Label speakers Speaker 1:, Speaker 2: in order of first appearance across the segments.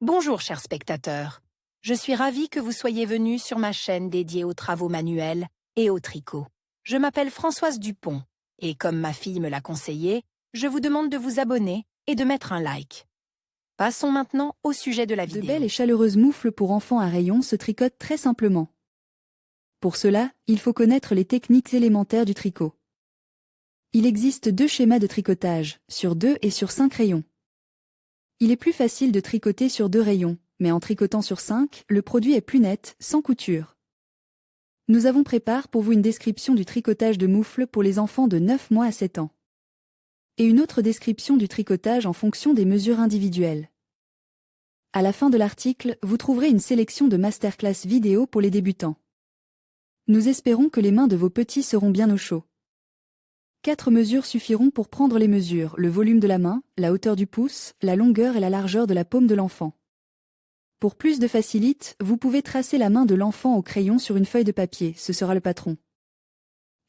Speaker 1: Bonjour chers spectateurs, je suis ravie que vous soyez venus sur ma chaîne dédiée aux travaux manuels et au tricot. Je m'appelle Françoise Dupont et comme ma fille me l'a conseillé, je vous demande de vous abonner et de mettre un like. Passons maintenant au sujet de la vidéo.
Speaker 2: De belles et chaleureuses moufles pour enfants à rayons se tricotent très simplement. Pour cela, il faut connaître les techniques élémentaires du tricot. Il existe 2 schémas de tricotage, sur 2 et sur 5 rayons. Il est plus facile de tricoter sur 2 rayons, mais en tricotant sur 5, le produit est plus net, sans couture. Nous avons préparé pour vous une description du tricotage de moufles pour les enfants de 9 mois à 7 ans. Et une autre description du tricotage en fonction des mesures individuelles. À la fin de l'article, vous trouverez une sélection de masterclass vidéo pour les débutants. Nous espérons que les mains de vos petits seront bien au chaud. 4 mesures suffiront pour prendre les mesures, le volume de la main, la hauteur du pouce, la longueur et la largeur de la paume de l'enfant. Pour plus de facilité, vous pouvez tracer la main de l'enfant au crayon sur une feuille de papier, ce sera le patron.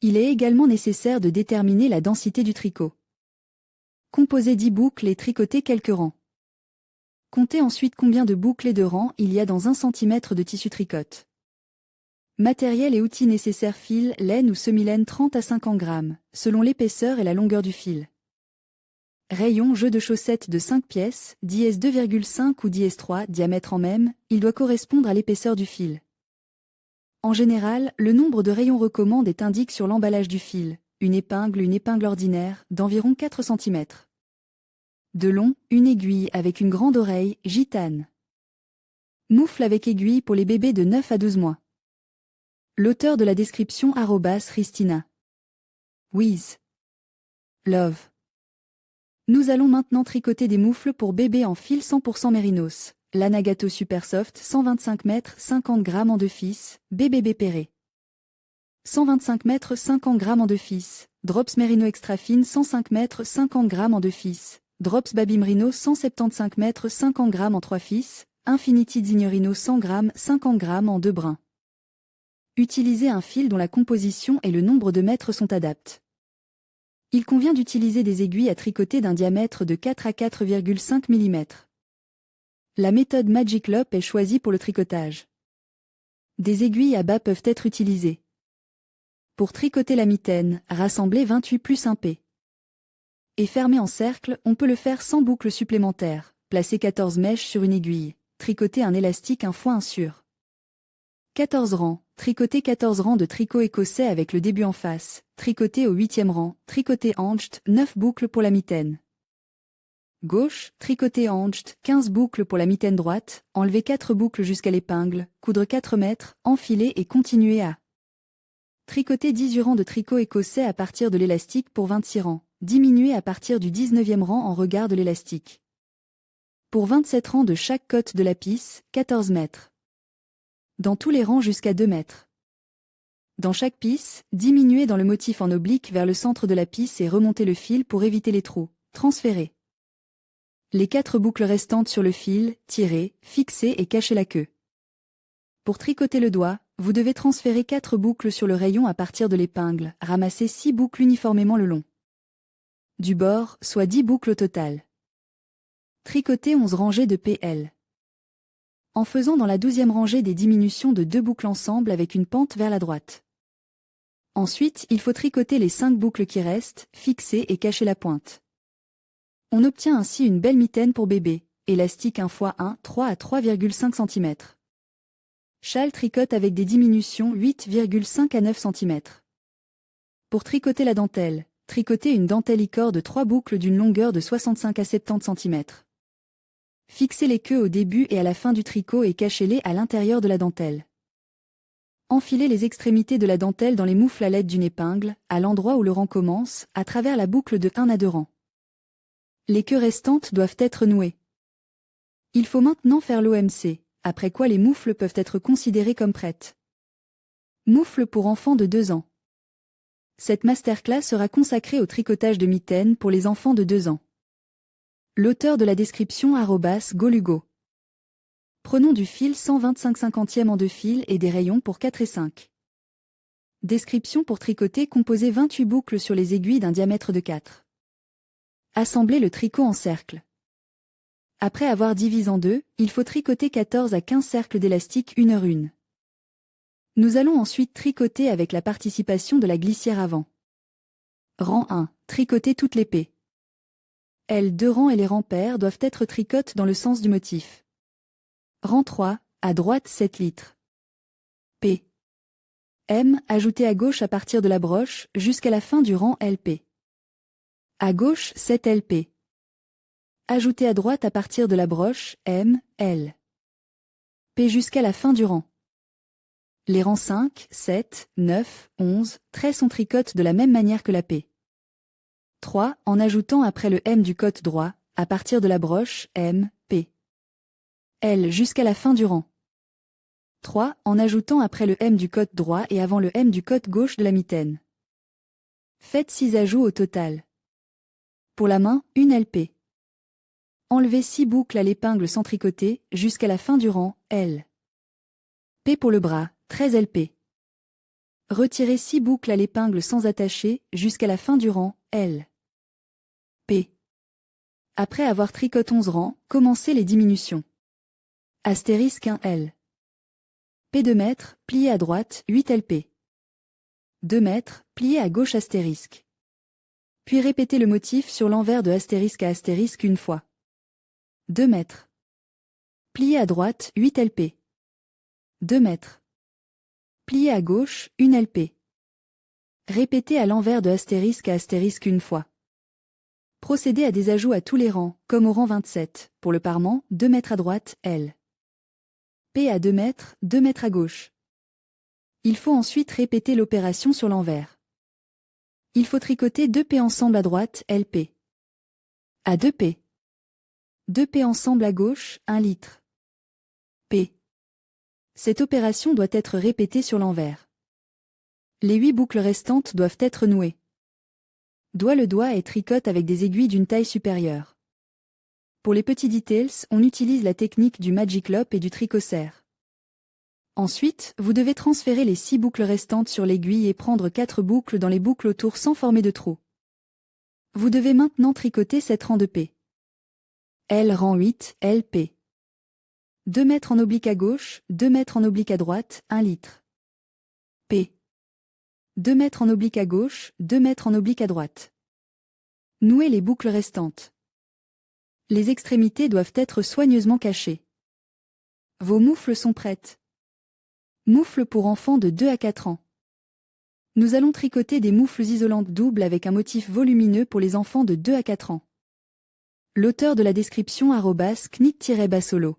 Speaker 2: Il est également nécessaire de déterminer la densité du tricot. Composez 10 boucles et tricotez quelques rangs. Comptez ensuite combien de boucles et de rangs il y a dans 1 cm de tissu tricote. Matériel et outils nécessaires: fil, laine ou semi-laine 30 à 50 grammes, selon l'épaisseur et la longueur du fil. Rayon jeu de chaussettes de 5 pièces, dièse 2,5 ou dièse 3, diamètre en même, il doit correspondre à l'épaisseur du fil. En général, le nombre de rayons recommandé est indiqué sur l'emballage du fil, une épingle ordinaire, d'environ 4 cm. De long, une aiguille avec une grande oreille, gitane. Moufle avec aiguille pour les bébés de 9 à 12 mois. L'auteur de la description @Ristina. Wiz. Love. Nous allons maintenant tricoter des moufles pour bébés en fil 100% mérinos. Lanagato Super Soft 125 m 50 g en 2 fils, BBB Perret. 125 m 50 g en 2 fils, Drops Merino Extra Fine 105 m 50 g en 2 fils, Drops Baby Merino 175 m 50 g en 3 fils, Infinity Zignorino 100 g 50 g en 2 brins. Utilisez un fil dont la composition et le nombre de mètres sont adaptés. Il convient d'utiliser des aiguilles à tricoter d'un diamètre de 4 à 4,5 mm. La méthode Magic Loop est choisie pour le tricotage. Des aiguilles à bas peuvent être utilisées. Pour tricoter la mitaine, rassemblez 28 plus 1 P. Et fermé en cercle, on peut le faire sans boucle supplémentaire. Placez 14 mèches sur une aiguille. Tricotez un élastique 1 x 1 sur 14 rangs. Tricotez 14 rangs de tricot écossais avec le début en face. Tricotez au 8e rang. Tricotez hanched, 9 boucles pour la mitaine gauche. Tricotez hanched, 15 boucles pour la mitaine droite. Enlevez 4 boucles jusqu'à l'épingle. Coudre 4 mètres. Enfilez et continuez à tricoter 18 rangs de tricot écossais à partir de l'élastique pour 26 rangs. Diminuez à partir du 19e rang en regard de l'élastique. Pour 27 rangs de chaque côte de la pisse, 14 mètres. Dans tous les rangs jusqu'à 2 mètres. Dans chaque pisse, diminuez dans le motif en oblique vers le centre de la pisse et remontez le fil pour éviter les trous. Transférez les 4 boucles restantes sur le fil, tirez, fixez et cachez la queue. Pour tricoter le doigt, vous devez transférer 4 boucles sur le rayon à partir de l'épingle, ramassez 6 boucles uniformément le long du bord, soit 10 boucles au total. Tricotez 11 rangées de PL. En faisant dans la 12e rangée des diminutions de 2 boucles ensemble avec une pente vers la droite. Ensuite, il faut tricoter les 5 boucles qui restent, fixer et cacher la pointe. On obtient ainsi une belle mitaine pour bébé, élastique 1 x 1, 3 à 3,5 cm. Châle tricote avec des diminutions 8,5 à 9 cm. Pour tricoter la dentelle, tricotez une dentelle icor de 3 boucles d'une longueur de 65 à 70 cm. Fixez les queues au début et à la fin du tricot et cachez-les à l'intérieur de la dentelle. Enfilez les extrémités de la dentelle dans les moufles à l'aide d'une épingle, à l'endroit où le rang commence, à travers la boucle de 1 à 2 rangs. Les queues restantes doivent être nouées. Il faut maintenant faire l'OMC, après quoi les moufles peuvent être considérées comme prêtes. Moufles pour enfants de 2 ans. Cette masterclass sera consacrée au tricotage de mitaines pour les enfants de 2 ans. L'auteur de la description @Golugo. Prenons du fil 125 50e en 2 fils et des rayons pour 4 et 5. Description pour tricoter: composez 28 boucles sur les aiguilles d'un diamètre de 4. Assemblez le tricot en cercle. Après avoir divisé en deux, il faut tricoter 14 à 15 cercles d'élastique 1 heure 1. Nous allons ensuite tricoter avec la participation de la glissière avant. Rang 1. Tricoter toute l'épée. L2 rangs et les rangs pairs doivent être tricotés dans le sens du motif. Rang 3. À droite 7 litres. P. M. Ajouter à gauche à partir de la broche jusqu'à la fin du rang LP. À gauche 7 LP. Ajouter à droite à partir de la broche M, L. P jusqu'à la fin du rang. Les rangs 5, 7, 9, 11, 13 sont tricotés de la même manière que la P. 3. En ajoutant après le M du côté droit, à partir de la broche M, P. L jusqu'à la fin du rang. 3. En ajoutant après le M du côté droit et avant le M du côté gauche de la mitaine. Faites 6 ajouts au total. Pour la main, une LP. Enlevez 6 boucles à l'épingle sans tricoter, jusqu'à la fin du rang, L. P pour le bras, 13 LP. Retirez 6 boucles à l'épingle sans attacher, jusqu'à la fin du rang, L. P. Après avoir tricoté 11 rangs, commencez les diminutions. Astérisque 1 L. P 2 mètres, plié à droite, 8 LP. 2 mètres, plié à gauche astérisque. Puis répétez le motif sur l'envers de astérisque à astérisque une fois. 2 mètres. Plié à droite, 8 LP. 2 mètres. Plié à gauche, 1 LP. Répétez à l'envers de astérisque à astérisque une fois. Procédez à des ajouts à tous les rangs, comme au rang 27, pour le parement, 2 mètres à droite, L. P à 2 mètres à gauche. Il faut ensuite répéter l'opération sur l'envers. Il faut tricoter 2 P ensemble à droite, LP. À 2 P. 2 P ensemble à gauche, 1 litre. P. Cette opération doit être répétée sur l'envers. Les 8 boucles restantes doivent être nouées. Le doigt et tricote avec des aiguilles d'une taille supérieure. Pour les petits details, on utilise la technique du Magic Loop et du tricot-serre. Ensuite, vous devez transférer les 6 boucles restantes sur l'aiguille et prendre 4 boucles dans les boucles autour sans former de trou. Vous devez maintenant tricoter 7 rangs de P. L rang 8, LP. 2 mètres en oblique à gauche, 2 mètres en oblique à droite, 1 litre. P. 2 mètres en oblique à gauche, 2 mètres en oblique à droite. Nouez les boucles restantes. Les extrémités doivent être soigneusement cachées. Vos moufles sont prêtes. Moufles pour enfants de 2 à 4 ans. Nous allons tricoter des moufles isolantes doubles avec un motif volumineux pour les enfants de 2 à 4 ans. L'auteur de la description @knick-bassolo.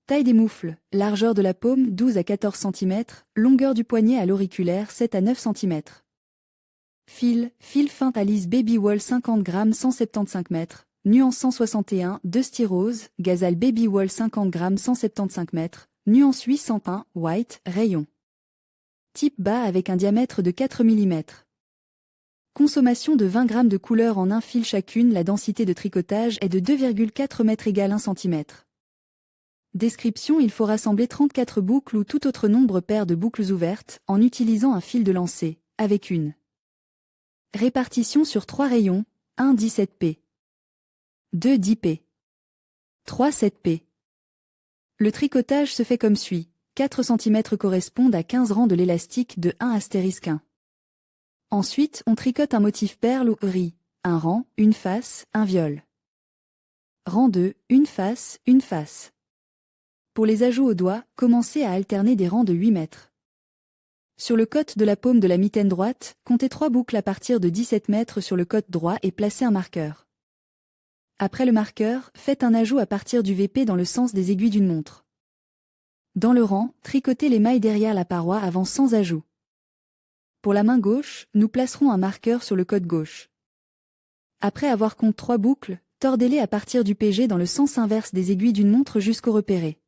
Speaker 2: Taille des moufles, largeur de la paume 12 à 14 cm, longueur du poignet à l'auriculaire 7 à 9 cm. Fil fin Alice Baby Wool 50 g 175 m, nuance 161, de styrose, Gazelle Baby Wool 50 g 175 m, nuance 801, white, rayon. Type bas avec un diamètre de 4 mm. Consommation de 20 g de couleur en un fil chacune. La densité de tricotage est de 2,4 m égale 1 cm. Description: il faut rassembler 34 boucles ou tout autre nombre pair de boucles ouvertes, en utilisant un fil de lancer, avec une répartition sur 3 rayons, 1 17p, 2 10p, 3 7p. Le tricotage se fait comme suit: 4 cm correspondent à 15 rangs de l'élastique de 1*1. Ensuite, on tricote un motif perle ou riz, un rang, une face, un viol. Rang 2, une face, une face. Pour les ajouts au doigt, commencez à alterner des rangs de 8 mètres. Sur le côté de la paume de la mitaine droite, comptez 3 boucles à partir de 17 mètres sur le côté droit et placez un marqueur. Après le marqueur, faites un ajout à partir du VP dans le sens des aiguilles d'une montre. Dans le rang, tricotez les mailles derrière la paroi avant sans ajout. Pour la main gauche, nous placerons un marqueur sur le côté gauche. Après avoir compté 3 boucles, tordez-les à partir du PG dans le sens inverse des aiguilles d'une montre jusqu'au repéré.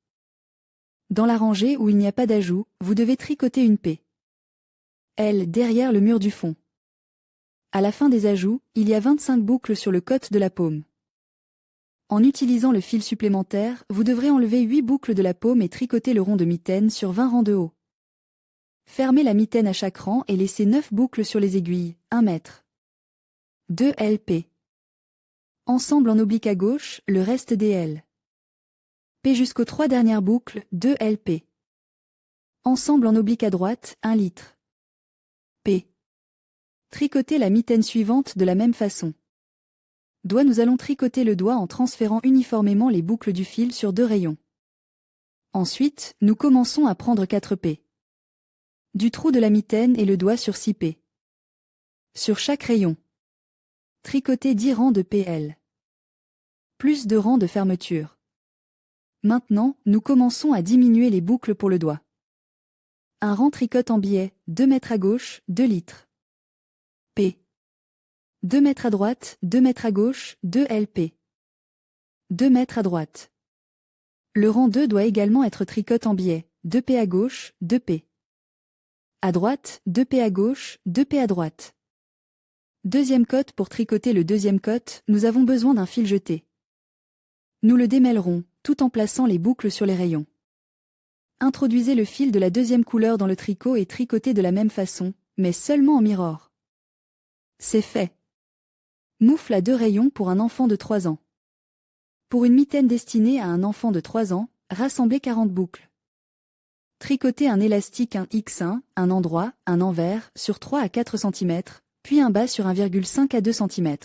Speaker 2: Dans la rangée où il n'y a pas d'ajout, vous devez tricoter une P. L derrière le mur du fond. À la fin des ajouts, il y a 25 boucles sur le côté de la paume. En utilisant le fil supplémentaire, vous devrez enlever 8 boucles de la paume et tricoter le rond de mitaine sur 20 rangs de haut. Fermez la mitaine à chaque rang et laissez 9 boucles sur les aiguilles, 1 mètre. 2 LP. Ensemble en oblique à gauche, le reste des L. P jusqu'aux 3 dernières boucles, 2 LP. Ensemble en oblique à droite, 1 litre. P. Tricoter la mitaine suivante de la même façon. Doigt. Nous allons tricoter le doigt en transférant uniformément les boucles du fil sur 2 rayons. Ensuite, nous commençons à prendre 4 P. Du trou de la mitaine et le doigt sur 6 P. Sur chaque rayon. Tricoter 10 rangs de PL. Plus de rangs de fermeture. Maintenant, nous commençons à diminuer les boucles pour le doigt. Un rang tricote en biais, 2 mètres à gauche, 2 litres. P. 2 mètres à droite, 2 mètres à gauche, 2 LP. 2 mètres à droite. Le rang 2 doit également être tricote en biais, 2 P à gauche, 2 P. À droite, 2 P à gauche, 2 P à droite. Deuxième cote. Pour tricoter le deuxième cote, nous avons besoin d'un fil jeté. Nous le démêlerons, tout en plaçant les boucles sur les rayons. Introduisez le fil de la deuxième couleur dans le tricot et tricotez de la même façon, mais seulement en mirror. C'est fait. Moufle à 2 rayons pour un enfant de 3 ans. Pour une mitaine destinée à un enfant de 3 ans, rassemblez 40 boucles. Tricotez un élastique 1x1, un endroit, un envers, sur 3 à 4 cm, puis un bas sur 1,5 à 2 cm.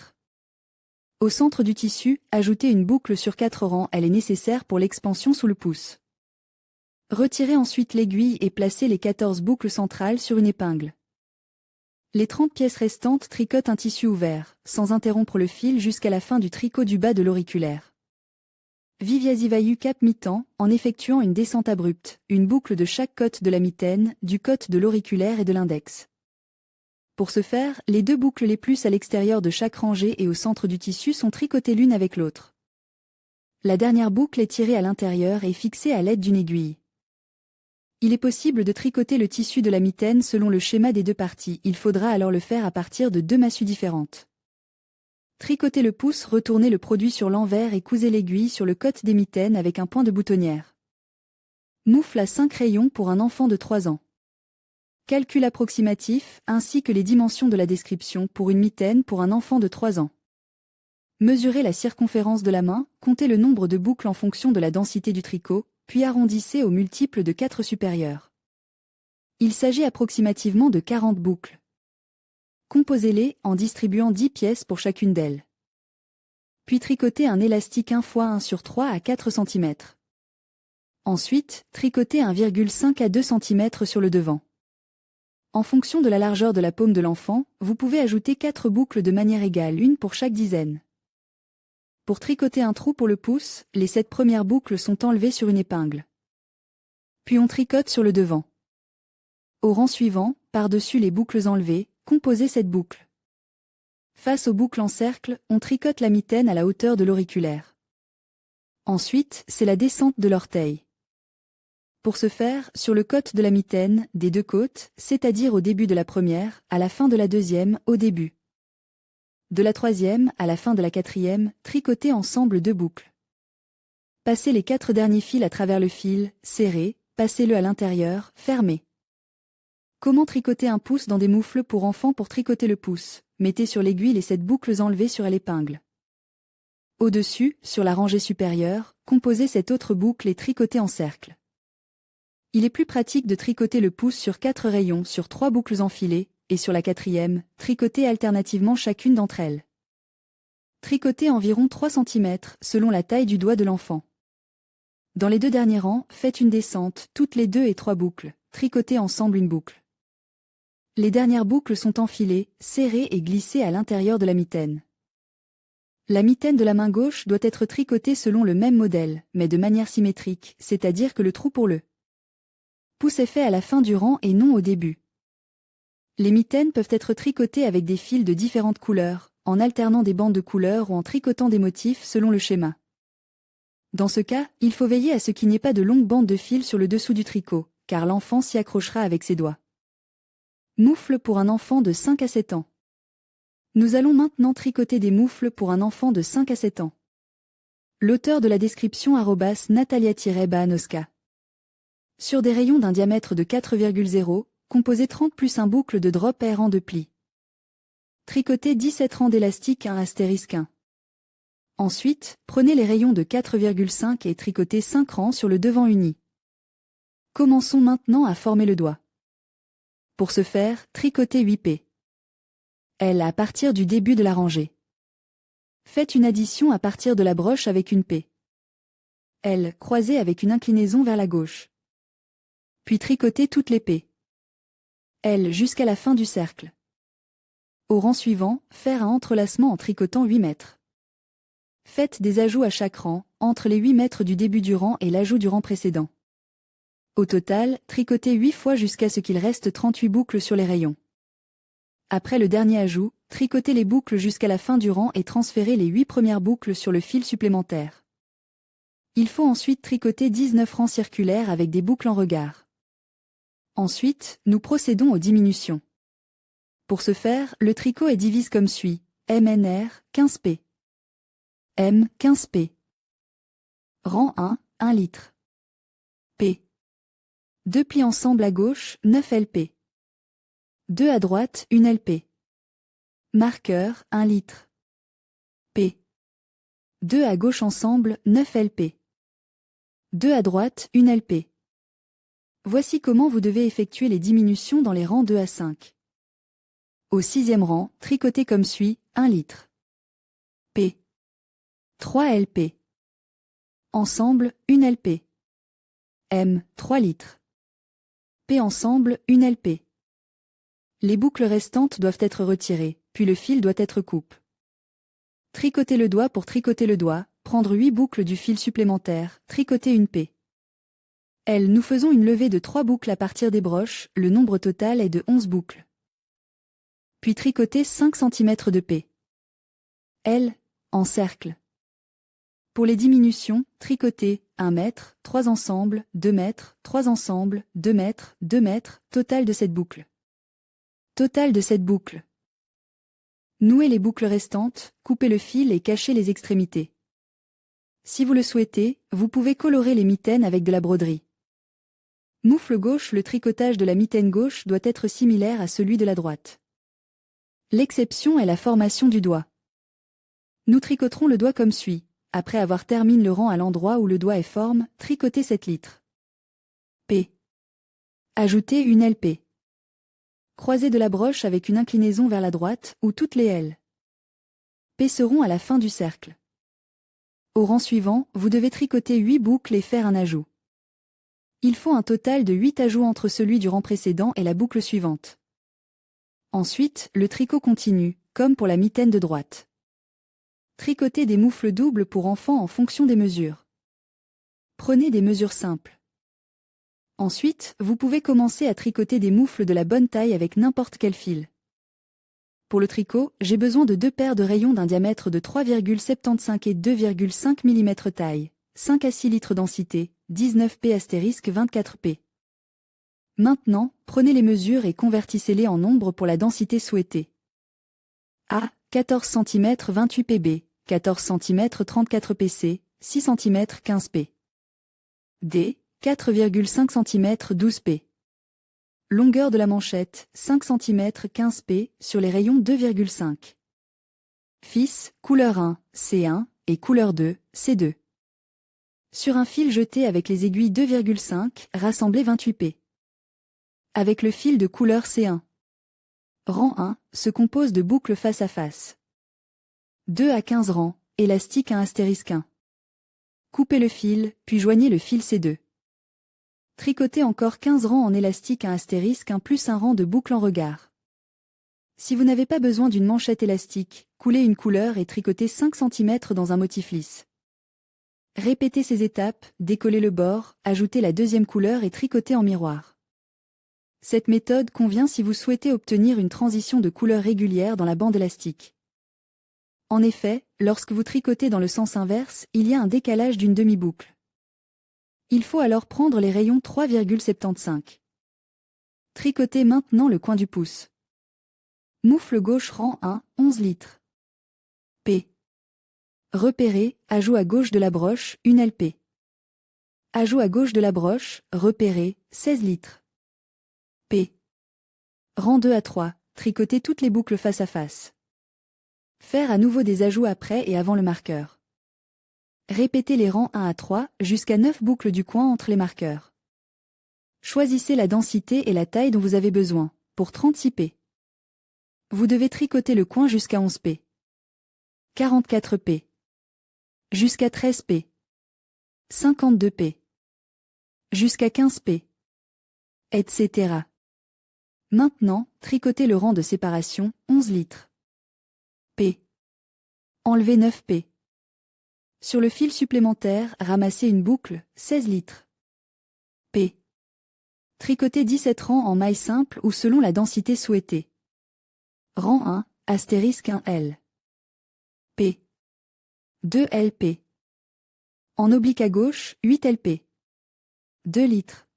Speaker 2: Au centre du tissu, ajoutez une boucle sur 4 rangs, elle est nécessaire pour l'expansion sous le pouce. Retirez ensuite l'aiguille et placez les 14 boucles centrales sur une épingle. Les 30 pièces restantes tricotent un tissu ouvert, sans interrompre le fil jusqu'à la fin du tricot du bas de l'auriculaire. Viviasivayu cap mi-temps, en effectuant une descente abrupte, une boucle de chaque côte de la mitaine, du côte de l'auriculaire et de l'index. Pour ce faire, les 2 boucles les plus à l'extérieur de chaque rangée et au centre du tissu sont tricotées l'une avec l'autre. La dernière boucle est tirée à l'intérieur et fixée à l'aide d'une aiguille. Il est possible de tricoter le tissu de la mitaine selon le schéma des 2 parties, il faudra alors le faire à partir de 2 massues différentes. Tricotez le pouce, retournez le produit sur l'envers et cousez l'aiguille sur le côte des mitaines avec un point de boutonnière. Moufle à 5 rayons pour un enfant de 3 ans. Calcul approximatif, ainsi que les dimensions de la description pour une mitaine pour un enfant de 3 ans. Mesurez la circonférence de la main, comptez le nombre de boucles en fonction de la densité du tricot, puis arrondissez au multiple de 4 supérieurs. Il s'agit approximativement de 40 boucles. Composez-les en distribuant 10 pièces pour chacune d'elles. Puis tricotez un élastique 1 x 1 sur 3 à 4 cm. Ensuite, tricotez 1,5 à 2 cm sur le devant. En fonction de la largeur de la paume de l'enfant, vous pouvez ajouter 4 boucles de manière égale, une pour chaque dizaine. Pour tricoter un trou pour le pouce, les 7 premières boucles sont enlevées sur une épingle. Puis on tricote sur le devant. Au rang suivant, par-dessus les boucles enlevées, composez cette boucle. Face aux boucles en cercle, on tricote la mitaine à la hauteur de l'auriculaire. Ensuite, c'est la descente de l'orteil. Pour ce faire, sur le côte de la mitaine, des 2 côtes, c'est-à-dire au début de la première, à la fin de la deuxième, au début. De la troisième, à la fin de la quatrième, tricotez ensemble 2 boucles. Passez les 4 derniers fils à travers le fil, serrez, passez-le à l'intérieur, fermez. Comment tricoter un pouce dans des moufles pour enfants? Pour tricoter le pouce, mettez sur l'aiguille les 7 boucles enlevées sur l'épingle. Au-dessus, sur la rangée supérieure, composez cette autre boucle et tricotez en cercle. Il est plus pratique de tricoter le pouce sur 4 rayons sur 3 boucles enfilées, et sur la 4e, tricotez alternativement chacune d'entre elles. Tricotez environ 3 cm selon la taille du doigt de l'enfant. Dans les 2 derniers rangs, faites une descente, toutes les 2 et 3 boucles, tricotez ensemble une boucle. Les dernières boucles sont enfilées, serrées et glissées à l'intérieur de la mitaine. La mitaine de la main gauche doit être tricotée selon le même modèle, mais de manière symétrique, c'est-à-dire que le trou pour le pouce est fait à la fin du rang et non au début. Les mitaines peuvent être tricotées avec des fils de différentes couleurs, en alternant des bandes de couleurs ou en tricotant des motifs selon le schéma. Dans ce cas, il faut veiller à ce qu'il n'y ait pas de longues bandes de fil sur le dessous du tricot, car l'enfant s'y accrochera avec ses doigts. Moufle pour un enfant de 5 à 7 ans. Nous allons maintenant tricoter des moufles pour un enfant de 5 à 7 ans. L'auteur de la description @Natalia-Banoska. Sur des rayons d'un diamètre de 4,0, composez 30 plus un boucle de drop air en 2 plis. Tricotez 17 rangs d'élastique 1 *1. Ensuite, prenez les rayons de 4,5 et tricotez 5 rangs sur le devant uni. Commençons maintenant à former le doigt. Pour ce faire, tricotez 8 p. L à partir du début de la rangée. Faites une addition à partir de la broche avec une p. L croisée avec une inclinaison vers la gauche. Puis tricotez toutes les p. L jusqu'à la fin du cercle. Au rang suivant, faire un entrelacement en tricotant 8 mètres. Faites des ajouts à chaque rang, entre les 8 mètres du début du rang et l'ajout du rang précédent. Au total, tricotez 8 fois jusqu'à ce qu'il reste 38 boucles sur les rayons. Après le dernier ajout, tricotez les boucles jusqu'à la fin du rang et transférez les 8 premières boucles sur le fil supplémentaire. Il faut ensuite tricoter 19 rangs circulaires avec des boucles en regard. Ensuite, nous procédons aux diminutions. Pour ce faire, le tricot est divise comme suit: MNR, 15 p. M, 15 p. Rang 1, 1 litre. P. 2 plis ensemble à gauche, 9 LP. 2 à droite, 1 LP. Marqueur, 1 litre. P. 2 à gauche ensemble, 9 LP. 2 à droite, 1 LP. Voici comment vous devez effectuer les diminutions dans les rangs 2 à 5. Au 6e rang, tricotez comme suit: 1 litre. P. 3 LP. Ensemble, 1 LP. M, 3 litres. P ensemble, 1 LP. Les boucles restantes doivent être retirées, puis le fil doit être coupe. Tricotez le doigt pour tricoter le doigt, prendre 8 boucles du fil supplémentaire, tricoter une P. L, nous faisons une levée de 3 boucles à partir des broches, le nombre total est de 11 boucles. Puis tricoter 5 cm de P. L, en cercle. Pour les diminutions, tricotez 1 mètre, 3 ensembles, 2 mètres, 3 ensembles, 2 mètres, 2 mètres, total de cette boucle. Total de cette boucle. Nouez les boucles restantes, coupez le fil et cachez les extrémités. Si vous le souhaitez, vous pouvez colorer les mitaines avec de la broderie. Moufle gauche, le tricotage de la mitaine gauche doit être similaire à celui de la droite. L'exception est la formation du doigt. Nous tricoterons le doigt comme suit. Après avoir terminé le rang à l'endroit où le doigt est forme, tricotez 7 litres. P. Ajoutez une LP. Croisez de la broche avec une inclinaison vers la droite, ou toutes les L. P seront à la fin du cercle. Au rang suivant, vous devez tricoter 8 boucles et faire un ajout. Il faut un total de 8 ajouts entre celui du rang précédent et la boucle suivante. Ensuite, le tricot continue, comme pour la mitaine de droite. Tricotez des moufles doubles pour enfants en fonction des mesures. Prenez des mesures simples. Ensuite, vous pouvez commencer à tricoter des moufles de la bonne taille avec n'importe quel fil. Pour le tricot, j'ai besoin de 2 paires de rayons d'un diamètre de 3,75 et 2,5 mm taille, 5 à 6 litres densité, 19 p * 24 p. Maintenant, prenez les mesures et convertissez-les en nombre pour la densité souhaitée. A. 14 cm 28 pb, 14 cm 34 pc, 6 cm 15 p. D. 4,5 cm 12 p. Longueur de la manchette, 5 cm 15 p, sur les rayons 2,5. Fils, couleur 1, C1, et couleur 2, C2. Sur un fil jeté avec les aiguilles 2,5, rassemblez 28 p. Avec le fil de couleur C1. Rang 1, se compose de boucles face à face. 2 à 15 rangs, élastique à astérisque 1. Coupez le fil, puis joignez le fil C2. Tricotez encore 15 rangs en élastique à astérisque 1 plus un rang de boucles en regard. Si vous n'avez pas besoin d'une manchette élastique, coulez une couleur et tricotez 5 cm dans un motif lisse. Répétez ces étapes, décollez le bord, ajoutez la deuxième couleur et tricotez en miroir. Cette méthode convient si vous souhaitez obtenir une transition de couleur régulière dans la bande élastique. En effet, lorsque vous tricotez dans le sens inverse, il y a un décalage d'une demi-boucle. Il faut alors prendre les rayons 3,75. Tricotez maintenant le coin du pouce. Moufle gauche rang 1, 11 litres. P. Repérez, ajout à gauche de la broche, 1 LP. Ajout à gauche de la broche, repérez, 16 litres. P. Rang 2 à 3, tricotez toutes les boucles face à face. Faire à nouveau des ajouts après et avant le marqueur. Répétez les rangs 1 à 3 jusqu'à 9 boucles du coin entre les marqueurs. Choisissez la densité et la taille dont vous avez besoin, pour 36 p. Vous devez tricoter le coin jusqu'à 11 p. 44 p. Jusqu'à 13 p. 52 p. Jusqu'à 15 p. Etc. Maintenant, tricotez le rang de séparation, 11 litres. P. Enlevez 9 p. Sur le fil supplémentaire, ramassez une boucle, 16 litres. P. Tricotez 17 rangs en maille simple ou selon la densité souhaitée. Rang 1, astérisque 1L. P. 2 LP. En oblique à gauche, 8 LP. 2 litres.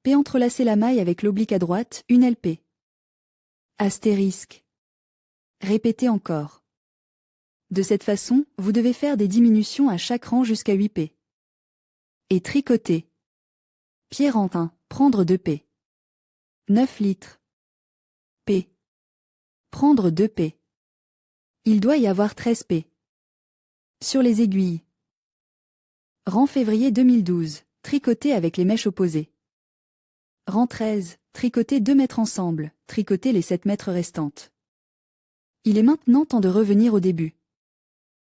Speaker 2: P. Entrelacez la maille avec l'oblique à droite, 1 LP. Astérisque. Répétez encore. De cette façon, vous devez faire des diminutions à chaque rang jusqu'à 8 p. Et tricoter. Pierre en 1, prendre 2 p. 9 litres. P. Prendre 2 p. Il doit y avoir 13 p. Sur les aiguilles. Rang février 2012, tricoter avec les mèches opposées. Rang 13, tricoter 2 mètres ensemble, tricoter les 7 mètres restantes. Il est maintenant temps de revenir au début.